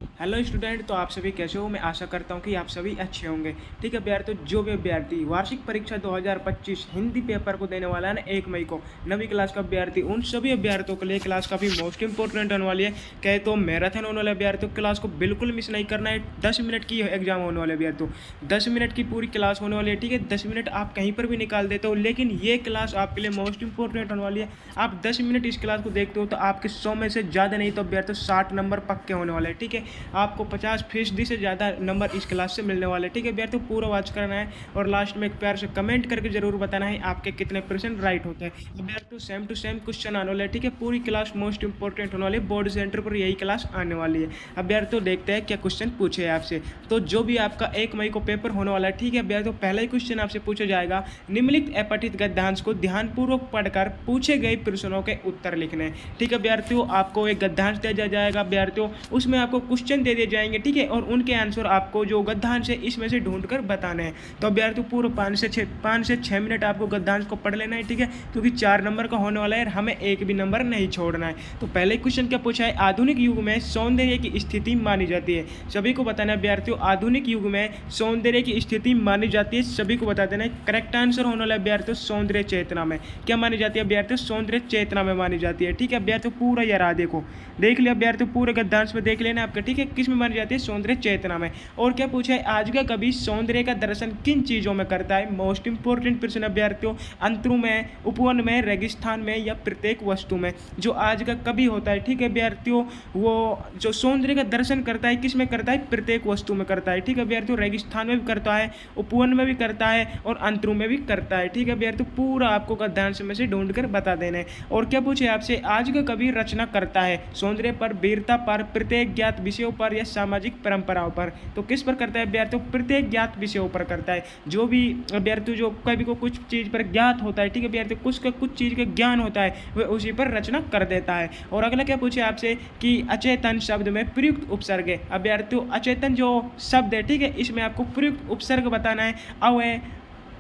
Hello student, तो आप सभी कैसे हो। मैं आशा करता हूं कि आप सभी अच्छे होंगे। ठीक है यार, तो जो भी अभ्यर्थी वार्षिक परीक्षा 2025 हिंदी पेपर को देने वाला है ना 1 मई को, 9वीं क्लास का अभ्यर्थी, उन सभी अभ्यर्थियों के लिए क्लास काफ़ी मोस्ट इंपॉर्टेंट होने वाली है। कहे तो मैराथन होने वाले अभ्यर्थियों क्लास को बिल्कुल मिस नहीं करना है। 10 मिनट की एग्जाम होने वाले अभ्यर्थियों, 10 मिनट की पूरी क्लास होने वाली है। ठीक है, 10 मिनट आप कहीं पर भी निकाल देते हो, लेकिन ये क्लास आपके लिए मोस्ट इंपॉर्टेंट होने वाली है। आप 10 मिनट इस क्लास को देखते हो तो आपके 100 में से ज़्यादा नहीं तो अभ्यर्थी 60 नंबर पक्के होने वाले हैं। ठीक है, आपको 50% से ज़्यादा नंबर इस क्लास से मिलने वाले। ठीक है भैया, तो पूरा वॉच करना है और लास्ट में एक प्यार से कमेंट करके जरूर बताना है आपके कितने % राइट होते हैं। भैया तो सेम टू सेम क्वेश्चन आने वाले हैं। ठीक है, पूरी क्लास मोस्ट इंपॉर्टेंट होने वाली है। बोर्ड सेंटर पर यही क्लास आने वाली है। अब यार तो देखते हैं क्या क्वेश्चन पूछे है आपसे। तो जो भी आपका 1 मई को पेपर होने वाला है, ठीक है भैया, तो पहला ही क्वेश्चन आपसे पूछा जाएगा, निम्नलिखित अपठित गद्यांश को ध्यानपूर्वक पढ़कर पूछे गए प्रश्नों के उत्तर लिखने हैं। ठीक है अभ्यर्थियों, आपको एक गद्यांश दिया जाएगा अभ्यर्थियों, उसमें आपको क्वेश्चन दे दिए जाएंगे। ठीक है, और उनके आंसर आपको जो गद्यांश है इसमें से ढूंढकर बताने हैं। तो अभ्यर्थियों पूरे 5 से 6 मिनट आपको गद्यांश को पढ़ लेना है। ठीक है, क्योंकि 4 नंबर का होने वाला है, हमें एक भी नंबर नहीं छोड़ना है। तो पहले क्वेश्चन क्या पूछा है, आधुनिक युग में सौंदर्य की स्थिति मानी जाती है। सभी को बताना है अभ्यर्थियों, आधुनिक युग में सौंदर्य की स्थिति मानी जाती है। सभी को बता देना है। करेक्ट आंसर होने वाला है अभ्यर्थियों सौंदर्य चेतना में। क्या मानी जाती है अभ्यर्थियों, सौंदर्य चेतना में मानी जाती है। ठीक है अभ्यर्थियों, पूरा ये रहा देखो, देख लिया अभ्यर्थियों, पूरे गद्यांश में देख लेना आपका। ठीक है, किस में मानी जाती है, सौंदर्य चेतना में। और क्या पूछा है, आज का कवि सौंदर्य का दर्शन किन चीजों में करता है। मोस्ट इंपोर्टेंट प्रश्न अभ्यर्थियों, अंतरों में, उपवन में, रेगिस्तान में या प्रत्येक वस्तु में। जो आज का कवि होता है, ठीक है अभ्यर्थियों, वो जो सौंदर्य का दर्शन करता है किस में करता है, प्रत्येक वस्तु में करता है। ठीक है अभ्यर्थियों, रेगिस्तान में भी करता है, उपवन में भी करता है और अंतरों में भी करता है। ठीक है अभ्यर्थियों, पूरा आपको गद्यांश में से ढूंढ कर बता देना है। और क्या पूछे आपसे, आज का कवि रचना करता है सौंदर्य पर, वीरता पर, प्रत्येक ज्ञात विषयों पर या सामाजिक परंपराओं पर। तो किस पर करता है अभ्यर्थियों, प्रत्येक ज्ञात विषयों पर करता है। जो भी अभ्यर्थियों जो कवि को कुछ चीज पर ज्ञात होता है, ठीक है अभ्यर्थियों, कुछ चीज का ज्ञान होता है, वह उसी पर रचना कर देता है। और अगला क्या पूछे आपसे कि अचेतन शब्द में प्रयुक्त उपसर्ग है। अभ्यर्थियों अचेतन जो शब्द है, ठीक है, इसमें आपको प्रयुक्त उपसर्ग बताना है। अवय,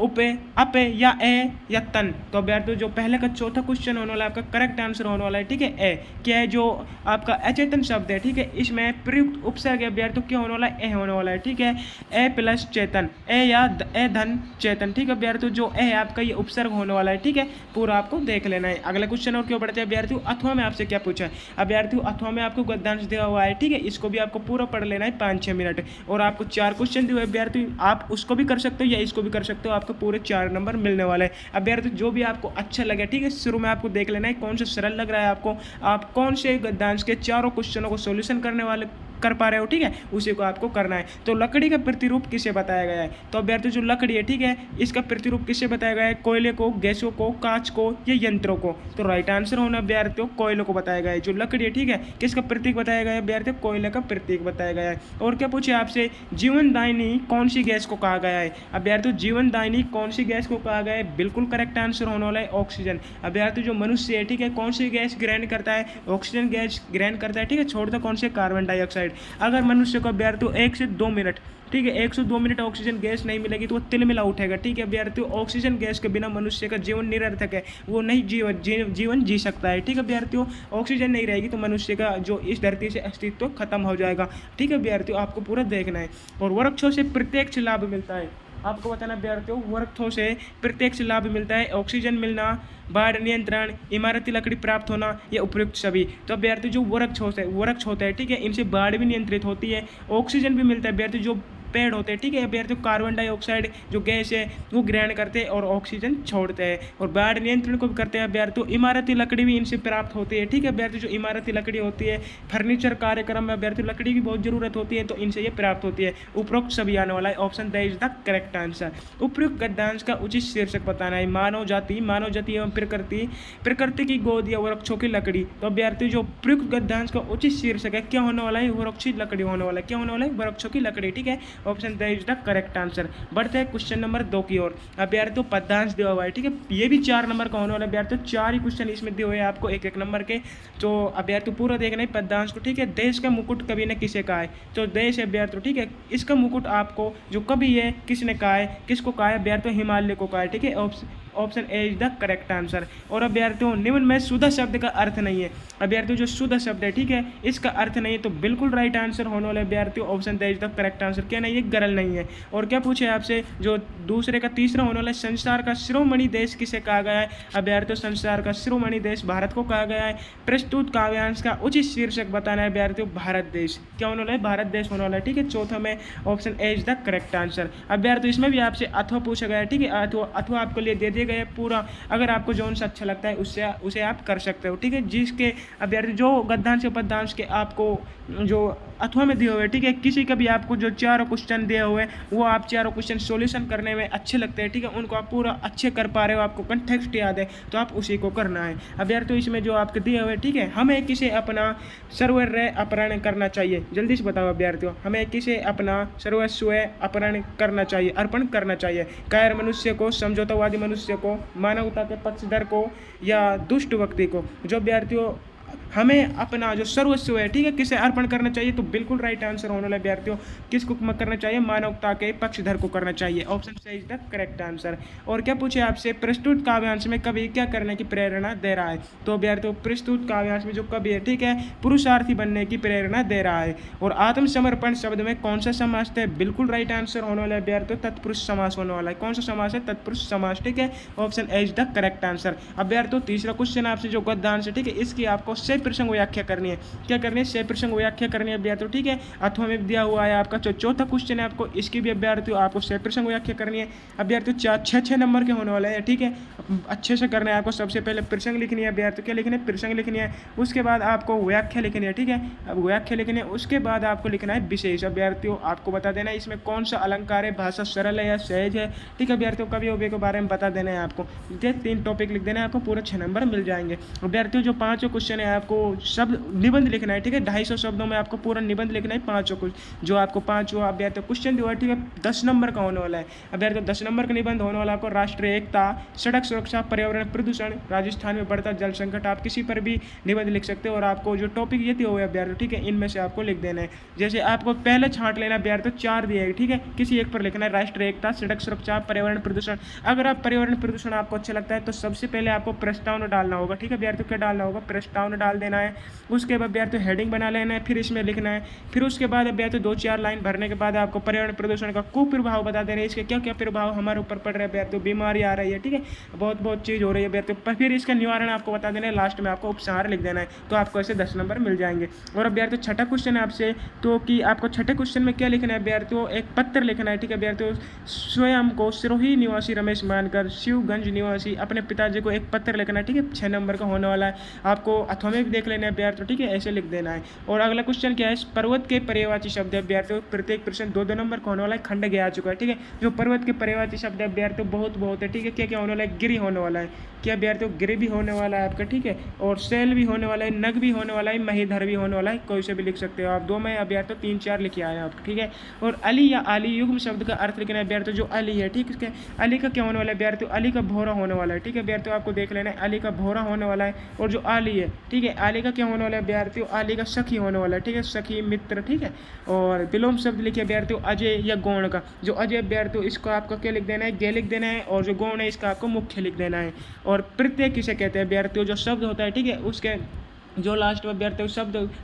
उपे, अपे या ए या तन। तो अभ्यर्थियों जो पहले का चौथा क्वेश्चन होने वाला है, आपका करेक्ट आंसर होने वाला है। ठीक है, ए क्या है, जो आपका अचेतन शब्द है, ठीक है, इसमें प्रयुक्त उपसर्ग है अभ्यर्थियों, क्या होने वाला है, ए होने वाला है। ठीक है, ए प्लस चेतन, ए या ए धन चेतन। ठीक है अभ्यर्थियों, जो ए है आपका ये उपसर्ग होने वाला है। ठीक है, पूरा आपको देख लेना है। अगला क्वेश्चन और क्यों बढ़ते हैं अभ्यर्थियों, अथवा में आपसे क्या पूछा है अभ्यर्थियों, अथवा में आपको गद्यांश दिया हुआ है। ठीक है, इसको भी आपको पूरा पढ़ लेना है 5-6 मिनट। और आपको 4 क्वेश्चन दिए हुए अभ्यर्थियों, आप उसको भी कर सकते हो या इसको भी कर सकते हो, आपको पूरे 4 नंबर मिलने वाले हैं। अभ्यर्थी जो भी आपको अच्छा लगे, ठीक है, शुरू में आपको देख लेना है कौन सा सरल लग रहा है आपको, आप कौन से गद्यांश के चारों क्वेश्चनों को सॉल्यूशन करने वाले कर पा रहे हो। ठीक है, उसी को आपको करना है। तो लकड़ी का प्रतिरूप किसे बताया गया है, तो अभ्यर्थी जो लकड़ी है, ठीक है, इसका प्रतिरूप किसे बताया गया है, कोयले को, गैसों को, कांच को या यंत्रों को। तो राइट आंसर होना अभ्यर्थियों कोयले को बताया गया है। जो लकड़ी है, ठीक है, किसका प्रतीक बताया गया है अभ्यर्थियों, कोयले का प्रतीक बताया गया है। और क्या पूछे आपसे, जीवनदायिनी कौन सी गैस को कहा गया है अभ्यर्थियों, जीवनदायिनी कौन सी गैस को कहा गया है, बिल्कुल करेक्ट आंसर होने वाला है ऑक्सीजन। अभ्यर्थियों जो मनुष्य है, ठीक है, कौन सी गैस ग्रहण करता है, ऑक्सीजन गैस ग्रहण करता है। ठीक है, छोड़ता कौन से, कार्बन डाइऑक्साइड। अगर मनुष्य को अभ्यर्थियों 1 से 2 मिनट, ठीक है, 1 से 2 मिनट ऑक्सीजन गैस नहीं मिलेगी तो वो तिलमिला उठेगा। ठीक है अभ्यर्थियों, ऑक्सीजन गैस के बिना मनुष्य का जीवन निरर्थक है, वो नहीं जीवन जी सकता है। ठीक है अभ्यर्थियों, ऑक्सीजन नहीं रहेगी तो मनुष्य का जो इस धरती से अस्तित्व खत्म हो जाएगा। ठीक है अभ्यर्थियों, आपको पूरा देखना है। और वृक्षों से प्रत्यक्ष लाभ मिलता है, आपको बताना अभ्यर्थियों, वृक्षों से प्रत्यक्ष लाभ मिलता है, ऑक्सीजन मिलना, बाढ़ नियंत्रण, इमारती लकड़ी प्राप्त होना, ये उपयुक्त सभी। तो अभ्यर्थी जो वृक्ष होते हैं, ठीक है, इनसे बाढ़ भी नियंत्रित होती है, ऑक्सीजन भी मिलता है अभ्यर्थी, जो पेड़ होते हैं, ठीक है अभ्यर्थियों, कार्बन डाइऑक्साइड जो गैस है वो ग्रहण करते हैं और ऑक्सीजन छोड़ते हैं। और बाढ़ नियंत्रण को भी करते हैं अभ्यर्थियों, इमारती लकड़ी भी इनसे प्राप्त होती है। ठीक है अभ्यर्थी, जो इमारती लकड़ी होती है, फर्नीचर कार्यक्रम में अभ्यर्थियों लकड़ी की बहुत जरूरत होती है, तो इनसे ये प्राप्त होती है। उपरोक्त सभी आने वाला है, option the is the correct answer. उपयुक्त गद्यांश का उचित शीर्षक बताना है, मानव जाति एवं प्रकृति की गोद या वृक्षों की लकड़ी। तो अभ्यर्थी जो उपयुक्त गद्यांश का उचित शीर्षक है, क्या होने वाला है, वृक्षी लकड़ी होने वाला है। क्या होने वाला है, वृक्षों की लकड़ी। ठीक है, option the is the correct answer. बढ़ते हैं क्वेश्चन नंबर 2 की ओर। अभ्यर्थियों पद्यांश दिया हुआ है, ठीक है, ये भी 4 नंबर का होने वाला है अभ्यर्थियों, 4 ही क्वेश्चन इसमें दिए हुए हैं आपको 1-1 नंबर के। तो अभ्यर्थियों पूरा देखना है पद्यांश को। ठीक है, देश का मुकुट कवि ने किसे कहा है, तो देश है अभ्यर्थियों, ठीक है, इसका मुकुट आपको जो कवि है किसने कहा है, किसको कहा है अभ्यर्थियों, हिमालय को कहा है। ठीक है, option A is the correct answer. और अभ्यर्थियों निम्न में शुद्ध शब्द का अर्थ नहीं है। अभ्यर्थियों जो शुद्ध शब्द है, ठीक है, इसका अर्थ नहीं है, तो बिल्कुल राइट आंसर होने वाले अभ्यर्थियों option A is the correct answer. क्या नहीं है, गरल नहीं है। और क्या पूछे आपसे, जो दूसरे का तीसरा होने वाला है, संसार का शिरोमणि देश किसे कहा गया है? अभ्यर्थियों संसार का शिरोमणि देश भारत को कहा गया है। प्रस्तुत काव्यांश का उचित शीर्षक बताना है अभ्यर्थियों, भारत देश। क्या होने वाला है? भारत देश होने वाला है, ठीक है। चौथा में option A is the correct answer. अभ्यर्थियों इसमें भी आपसे अथवा पूछा गया है, ठीक है। अथवा आपको लिए दे दिए गए पूरा, अगर आपको जो सा अच्छा लगता है उससे उसे आप कर सकते हो, ठीक है। जिसके अभ्यर्थी जो गद्यांश पद्यांश के आपको जो अथवा में दिए हुए, ठीक है, किसी का भी आपको जो चारों क्वेश्चन दिए हुए वो आप चारों क्वेश्चन सॉल्यूशन करने में अच्छे लगते हैं, ठीक है, उनको आप पूरा अच्छे कर पा रहे हो, आपको कंटेक्स्ट याद है, तो आप उसी को करना है। अभ्यर्थियों इसमें जो आपके दिए हुए, ठीक है, हमें किसे अपना सर्वस्व अपहरण करना चाहिए? जल्दी से बताओ अभ्यर्थियों, हमें किसे अपना सर्वस्व अपहरण करना चाहिए, अर्पण करना चाहिए? कायर मनुष्य को, समझौतावादी मनुष्य को, मानवता के पक्षधर को, या दुष्ट व्यक्ति को? जो अभ्यर्थियों हमें अपना जो सर्वस्व है, ठीक है, किसे अर्पण करना चाहिए? तो बिल्कुल राइट आंसर होने वाला अभ्यर्थियों किसको करना चाहिए? मानवता के पक्षधर को करना चाहिए। Option C is the correct answer. और क्या पूछे आपसे, प्रस्तुत काव्यांश में कवि क्या करने की प्रेरणा दे रहा है? तो अभ्यर्थियों प्रस्तुत काव्यांश में जो कवि है, ठीक है, पुरुषार्थी बनने की प्रेरणा दे रहा है। और आत्मसमर्पण शब्द में कौन सा समास है? बिल्कुल राइट आंसर होने वाला अभ्यर्थियों तत्पुरुष समास होने वाला है। कौन सा समास है? तत्पुरुष समास, ठीक है। Option A is the correct answer. अभ्यर्थियों तीसरा क्वेश्चन आपसे जो गद्यांश है, ठीक है, इसकी आपको से प्रसंग व्याख्या करनी है। क्या करनी है? से प्रसंग व्याख्या करनी है अभ्यर्थियों, ठीक है। अथवा में दिया हुआ है आपका जो चौथा क्वेश्चन है, आपको इसकी भी अभ्यर्थियों आपको से प्रसंग व्याख्या करनी है। अभ्यर्थियों 6 नंबर के होने वाले हैं, ठीक है। अच्छे से करना है आपको। सबसे पहले प्रसंग लिखनी है अभ्यर्थियों, क्या लिखनी है? प्रसंग लिखनी है। उसके बाद आपको व्याख्या लिखनी है, ठीक है। अब व्याख्या लिखनी है, उसके बाद आपको लिखना है विशेष। अभ्यर्थियों आपको बता देना है इसमें कौन सा अलंकार है, भाषा सरल है या सहज है, ठीक है। अभ्यर्थियों कवि उभय के बारे में बता देना है आपको, ठीक है। 3 टॉपिक लिख देना है, आपको पूरा 6 नंबर मिल जाएंगे। अभ्यर्थियों जो 5 क्वेश्चन है आपको शब्द निबंध लिखना है, ठीक है। 250 शब्दों में आपको पूरा निबंध लिखना है, 5 जो आपको 5 अभ्यर्थियों क्वेश्चन दिया है, ठीक है, 10 नंबर का होने वाला है। अभ्यर्थियों 10 नंबर का निबंध होने वाला आपको राष्ट्रीय एकता, सड़क सुरक्षा, पर्यावरण प्रदूषण, राजस्थान में बढ़ता जल संकट, आप किसी पर भी निबंध लिख सकते हो। और आपको जो टॉपिक ये दिए हुए अभ्यर्थियों, ठीक है, इनमें से आपको लिख देना है। जैसे आपको पहले छांट लेना अभ्यर्थियों, 4 दिए, ठीक है, किसी एक पर लिखना है, राष्ट्रीय एकता, सड़क सुरक्षा, पर्यावरण प्रदूषण। अगर आप पर्यावरण प्रदूषण आपको अच्छा लगता है तो सबसे पहले आपको प्रस्तावना डालना होगा, ठीक है अभ्यर्थियों। क्या डालना होगा? प्रस्तावना डाल देना है। उसके बाद अभ्यर्थियों हेडिंग बना लेना है, फिर इसमें लिखना है। फिर उसके बाद अभ्यर्थियों 2-4 लाइन भरने के बाद आपको पर्यावरण प्रदूषण का कुप्रभाव बता देना है, इसके क्या क्या प्रभाव हमारे ऊपर पड़ रहे हैं अभ्यर्थियों, बीमारी आ रही है, ठीक है, बहुत चीज़ हो रही है अभ्यर्थियों। फिर इसका निवारण आपको बता देना है, लास्ट में आपको उपसंहार लिख देना है, तो आपको ऐसे 10 नंबर मिल जाएंगे। और अभ्यर्थियों छठा क्वेश्चन है आपसे, तो कि आपको छठे क्वेश्चन में क्या लिखना है अभ्यर्थियों? एक पत्र लिखना है, ठीक है अभ्यर्थियों। स्वयं को सिरोही निवासी रमेश मानकर शिवगंज निवासी अपने पिताजी को एक पत्र लिखना है, ठीक है, 6 नंबर का होने वाला है। आपको अथवा में भी देख लेना है अभ्यर्थियों, ठीक है, ऐसे लिख देना है। और अगला क्वेश्चन क्या है? पर्वत के पर्यायवाची शब्द अभ्यर्थियों, प्रत्येक प्रश्न 2-2 नंबर का होने वाला है। खंड गया आ चुका है, ठीक है। जो पर्वत के पर्यायवाची शब्द अभ्यर्थियों बहुत है, ठीक है। क्या क्या होने वाला है? गिरी होने वाला है, क्या अभ्यर्थियों? गिरी भी होने वाला है आपका, ठीक है। और शैल भी होने वाला है, नग भी होने वाला है, महीधर भी होने वाला है, कोई से भी लिख सकते हो आप। 2 में अभ्यर्थियों 3-4 लिखे आए आप, ठीक है। और अली या आली युग्म शब्द का अर्थ लिखना है अभ्यर्थियों। जो अली है, ठीक है, अली का क्या होने वाला है अभ्यर्थियों? अली का भौरा होने वाला है, ठीक है अभ्यर्थियों, आपको देख लेना है, अली का भौरा होने वाला है। और जो आली है, ठीक है, आली का क्या होने वाला है अभ्यर्थियों? आली का सखी होने वाला है, ठीक है, सखी मित्र, ठीक है। और विलोम शब्द लिखिए अभ्यर्थियों, अजय या गौण का। जो अजय अभ्यर्थियों इसको आपको क्या लिख देना है? गे लिख देना है। और जो गौण है इसका आपको मुख्य लिख देना है। और प्रत्यय किसे कहते हैं अभ्यर्थियों? जो शब्द होता है, ठीक है, उसके जो लास्ट में अभ्यर्थियों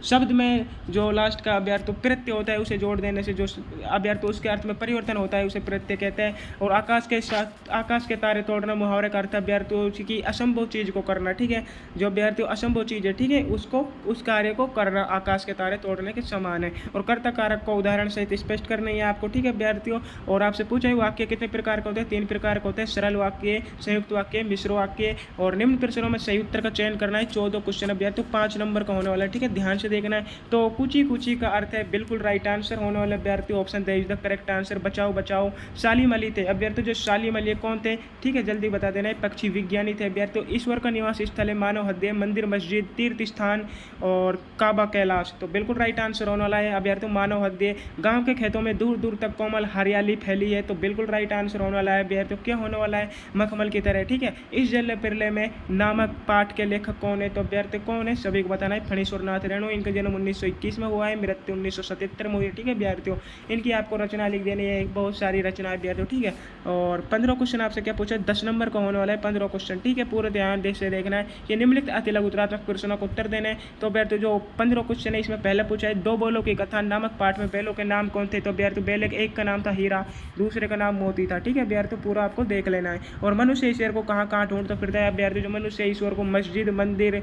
शब्द में जो लास्ट का अभ्यर्थियों प्रत्यय होता है, उसे जोड़ देने से जो अभ्यर्थियों उसके अर्थ में परिवर्तन होता है, उसे प्रत्यय कहते हैं। और आकाश के तारे तोड़ना मुहावरे का अर्थ अभ्यर्थियों की असंभव चीज़ को करना, ठीक है। जो अभ्यर्थियों असंभव चीज़ है, ठीक है, उसको उस कार्य को करना आकाश के तारे तोड़ने के समान है। और कर्ता कारक को उदाहरण सहित स्पष्ट करना है आपको, ठीक है अभ्यर्थियों। और आपसे पूछा है वाक्य कितने प्रकार के होते हैं? 3 प्रकार के होते हैं, सरल वाक्य, संयुक्त वाक्य, मिश्र वाक्य। और निम्न प्रश्नों में सही उत्तर का चयन करना है। 14 क्वेश्चन अभ्यर्थियों 5 नंबर का होने वाला है, ठीक है, ध्यान से देखना है। तो कुची का अर्थ है बिल्कुल राइट आंसर होने वाला अभ्यर्थियों, option the is the correct answer. बचाओ शालीम अली थे अभ्यर्थियों। जो शालीम अली कौन थे? ठीक है, जल्दी बता देना है, पक्षी विज्ञानी थे अभ्यर्थियों। ईश्वर का निवास स्थल है, मानव हृदय, मंदिर, मस्जिद, तीर्थ स्थान और काबा, कैलाश। तो बिल्कुल राइट आंसर होने वाला है अभ्यर्थियों मानव हृदय। गाँव के खेतों में दूर दूर तक कोमल हरियाली फैली है, तो बिल्कुल राइट आंसर होने वाला है अभ्यर्थियों। क्या होने वाला है? मखमल की तरह, ठीक है। इस जल प्रलय में नामक पाठ के लेखक कौन है? तो अभ्यर्थियों कौन है? सभी को बताना है। फणीश्वर नाथ रेणु, इनका जन्म 1921 में हुआ है, मृत्यु 1977 में हुई है। ठीक है विद्यार्थियों, इनकी आपको रचना लिख देनी है, बहुत सारी रचनाएं विद्यार्थियों। ठीक है, और 15 क्वेश्चन आपसे क्या पूछा है, 10 नंबर का होने वाला है 15 क्वेश्चन। ठीक है, पूरे ध्यान से देखना है कि निम्नलिखित अति लघुतरात्मक प्रश्नों को उत्तर देने। तो विद्यार्थियों जो 15 क्वेश्चन है इसमें पहले पूछा है, दो बैलों की कथा नामक पाठ में बैलों के नाम कौन थे। तो विद्यार्थियों बैल एक का नाम था हीरा, दूसरे का नाम मोती था। ठीक है विद्यार्थियों, पूरा आपको देख लेना है। और मनुष्य ईश्वर को कहाँ कहाँ ढूंढता फिरता है विद्यार्थियों, जो मनुष्य ईश्वर को मस्जिद, मंदिर,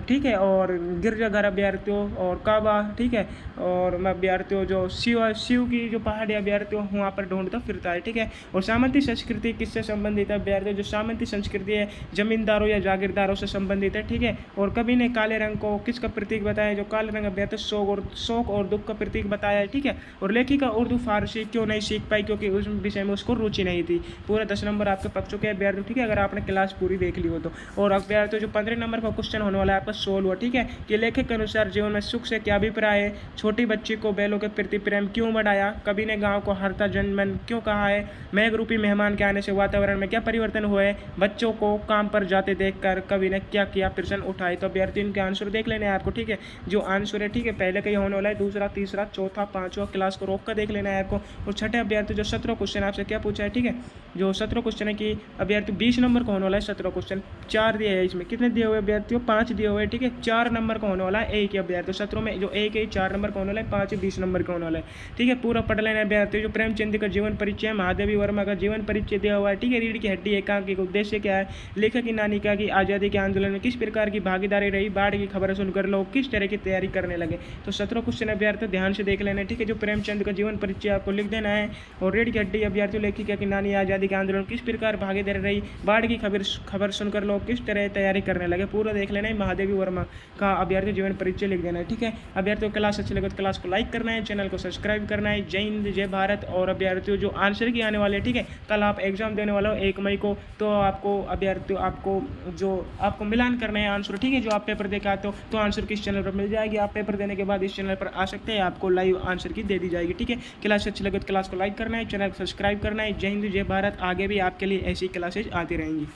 ठीक है, और गिरजाघर विद्यार्थियों, और काबा, ठीक है, और विद्यार्थियों जो शिव की जो पहाड़ी विद्यार्थियों वहाँ पर ढूंढता फिरता है। ठीक है, और सामंती संस्कृति किससे संबंधित है विद्यार्थियों, जो सामंती संस्कृति है जमींदारों या जागीरदारों से संबंधित है। ठीक है, और कवि ने काले रंग को किसका प्रतीक बताया, जो काले रंग विद्यार्थियों शोक और दुख का प्रतीक बताया है। ठीक है, और लेखिका उर्दू फारसी क्यों नहीं सीख पाई, क्योंकि उस विषय में उसको रुचि नहीं थी। पूरा 10 नंबर आपके पक चुके हैं विद्यार्थियों। ठीक है, अगर आपने क्लास पूरी देख ली हो तो। और अब विद्यार्थियों जो 15 नंबर का क्वेश्चन होने वाला है आपका 16। ठीक है, कि लेखक के अनुसार जीवन में सुख से क्या अभिप्राय है, छोटी बच्ची को बैलों के प्रति प्रेम क्यों बढ़ाया, कवि ने गाँव को हरता जनमन क्यों कहा है, मेघ रूपी मेहमान के आने से वातावरण में क्या परिवर्तन हुए, बच्चों को काम पर जाते देखकर कवि ने क्या किया, प्रश्न उठाए। तो विद्यार्थियों इनके आंसर देख लेने हैं आपको। ठीक है, जो आंसर है, ठीक है, पहले का ही होने वाला है, दूसरा, तीसरा, चौथा, पांचवा, क्लास को रोक कर देख लेना है आपको। और छठे अभ्यर्थी जो 17 क्वेश्चन आपसे क्या पूछा है। ठीक है, जो 17 क्वेश्चन है कि अभ्यर्थी 20 नंबर का होने वाला है। 17 क्वेश्चन 4 दिए है, इसमें कितने दिए हुए अभ्यर्थियों, 5 दिए हुए। ठीक है, 4 नंबर का होने वाला है एक ही अभ्यर्थी। 17 में जो एक है 4 नंबर का होने वाला है, 5 20 नंबर का होने वाला है। ठीक है, पूरा पढ़ लेना अभ्यर्थी। जो प्रेमचंद का जीवन परिचय, महादेवी वर्मा का जीवन परिचय दिया हुआ है। ठीक है, रीढ़ की हड्डी एकांकी का उद्देश्य क्या है, लेखक की नानिका की आज़ादी के आंदोलन में किस प्रकार की भागीदारी रही, बाढ़ की खबर सुनकर लोग किस तरह की तैयारी करने लगे। तो 17 क्वेश्चन अभ्यर्थी ध्यान से देख लेना है। ठीक है, जो प्रेमचंद का जीवन परिचय आपको लिख देना है। और रीढ़ की हड्डी अभ्यर्थियों लेखिका की नानी आज़ादी के आंदोलन किस प्रकार भागीदारी रही, बाढ़ की खबर सुनकर लोग किस तरह तैयारी करने लगे, पूरा देख लेना है। महादेवी वर्मा का अभ्यर्थी जीवन परिचय लिख देना है। ठीक है, अभ्यर्थियों क्लास अच्छी लगे तो क्लास को लाइक करना है, चैनल को सब्सक्राइब करना है। जय हिंद, जय भारत। और अभ्यर्थियों जो आंसर की आने वाले हैं, ठीक है, कल आप एग्जाम देने वाले हो 1 मई को, तो आपको अभ्यर्थियों आपको मिलान करना है आंसर। ठीक है, जो आप पेपर दे के आते हो तो आंसर किस चैनल पर मिल जाएगी, आप पेपर देने के बाद इस चैनल पर आ सकते हैं, आपको लाइव आंसर की दे दी जाएगी। ठीक है, क्लास अच्छी लगे तो क्लास को लाइक करना है, चैनल को सब्सक्राइब करना है। जय हिंद, जय भारत। आगे भी आपके लिए ऐसी क्लासेज आती रहेंगी।